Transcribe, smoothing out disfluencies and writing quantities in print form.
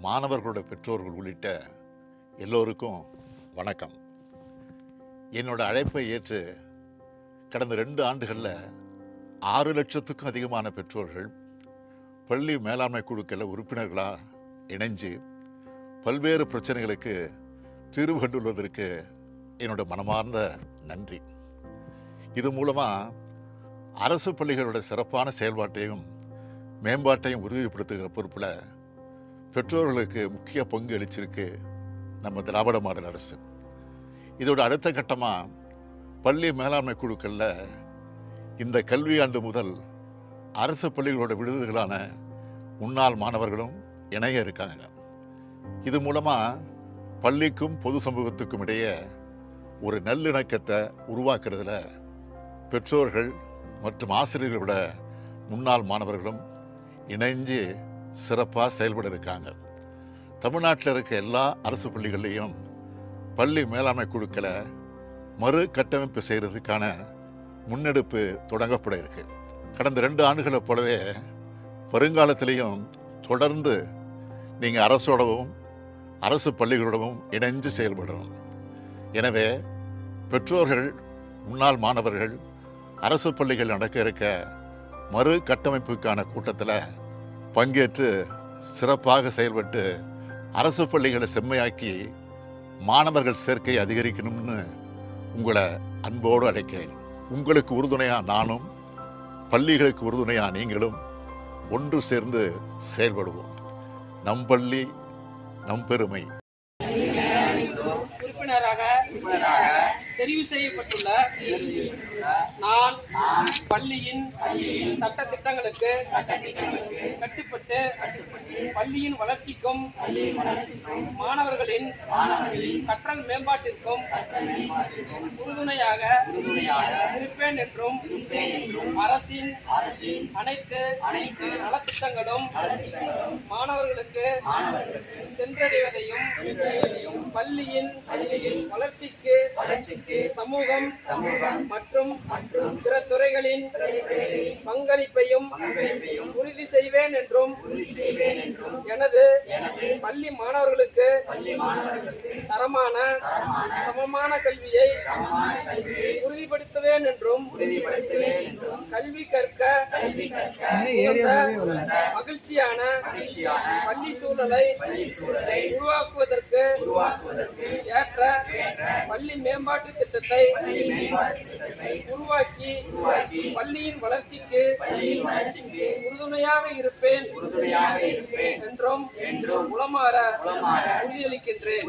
மாணவர்களோட பெற்றோர்கள் உள்ளிட்ட எல்லோருக்கும் வணக்கம். என்னோட அழைப்பை ஏற்று கடந்த 2 ஆண்டுகளில் 6 லட்சத்துக்கும் அதிகமான பெற்றோர்கள் பள்ளி மேலாண்மை குழுக்களில் உறுப்பினர்களாக இணைஞ்சு பல்வேறு பிரச்சனைகளுக்கு தீர்வு கண்டுள்ளதற்கு என்னோட மனமார்ந்த நன்றி. இது மூலமாக அரசு பள்ளிகளோட சிறப்பான செயல்பாட்டையும் மேம்பாட்டையும் உறுதிப்படுத்துகிற பொறுப்பில் பெற்றோர்களுக்கு முக்கிய பங்கு அளிச்சிருக்கு நம்ம திராவிட மாடல் அரசு. இதோட அடுத்த கட்டமாக பள்ளி மேலாண்மை குழுக்களில் இந்த கல்வியாண்டு முதல் அரசு பள்ளிகளோட விடுதிகளான முன்னாள் மாணவர்களும் இணைய இருக்காங்க. இது மூலமாக பள்ளிக்கும் பொது சமூகத்துக்கும் இடையே ஒரு நல்லிணக்கத்தை உருவாக்குறதுல பெற்றோர்கள் மற்றும் ஆசிரியர்களோட முன்னாள் மாணவர்களும் இணைஞ்சு சிறப்பாக செயல்பட இருக்காங்க. தமிழ்நாட்டில் இருக்க எல்லா அரசு பள்ளிகள்லேயும் பள்ளி மேலாண்மை குழுக்களை மறு கட்டமைப்பு செய்கிறதுக்கான முன்னெடுப்பு தொடங்கப்பட இருக்கு. கடந்த 2 ஆண்டுகளை போலவே வருங்காலத்திலையும் தொடர்ந்து நீங்கள் அரசோடவும் அரசு பள்ளிகளோடவும் இணைஞ்சு செயல்படணும். எனவே பெற்றோர்கள், முன்னாள் மாணவர்கள் அரசு பள்ளிகள் நடக்க இருக்க மறு கட்டமைப்புக்கான கூட்டத்தில் பங்கேற்று சிறப்பாக செயல்பட்டு அரசு பள்ளிகளை செம்மையாக்கி மாணவர்கள் சேர்க்கை அதிகரிக்கணும்னு உங்களை அன்போடு அழைக்கிறேன். உங்களுக்கு உறுதுணையாக நானும், பள்ளிகளுக்கு உறுதுணையாக நீங்களும் ஒன்று சேர்ந்து செயல்படுவோம். நம் பள்ளி நம் பெருமை. உறுப்பினராக தெரிவு செய்யப்பட்டுள்ள நான் பள்ளியின் சட்ட திட்டங்களுக்கு கட்டுப்பட்டு பள்ளியின் வளர்ச்சிக்கும் மாணவர்களின் கற்றல் மேம்பாட்டிற்கும் உறுதுணையாக இருப்பேன் என்றும் அரசின் அனைத்து நலத்திட்டங்களும் மாணவர்களுக்கு சென்றடைவதையும் பள்ளியின் வளர்ச்சிக்கு சமூகம் மற்றும் பிற துறைகளின் பங்களிப்பையும் உறுதி செய்வேன் என்றும் எனது பள்ளி மாணவர்களுக்கு தரமான சமமான கல்வியை உறுதிப்படுத்துவேன் என்றும் கல்வி கற்க மகிழ்ச்சியான பள்ளி சூழலை உருவாக்குவதற்கு ஏற்ற பள்ளி மேம்பாட்டு திட்டத்தை உருவாக்கி பள்ளியின் வளர்ச்சிக்கு உறுதுணையாக இருப்பேன் என்றும் உளமாற உறுதியளிக்கின்றேன்.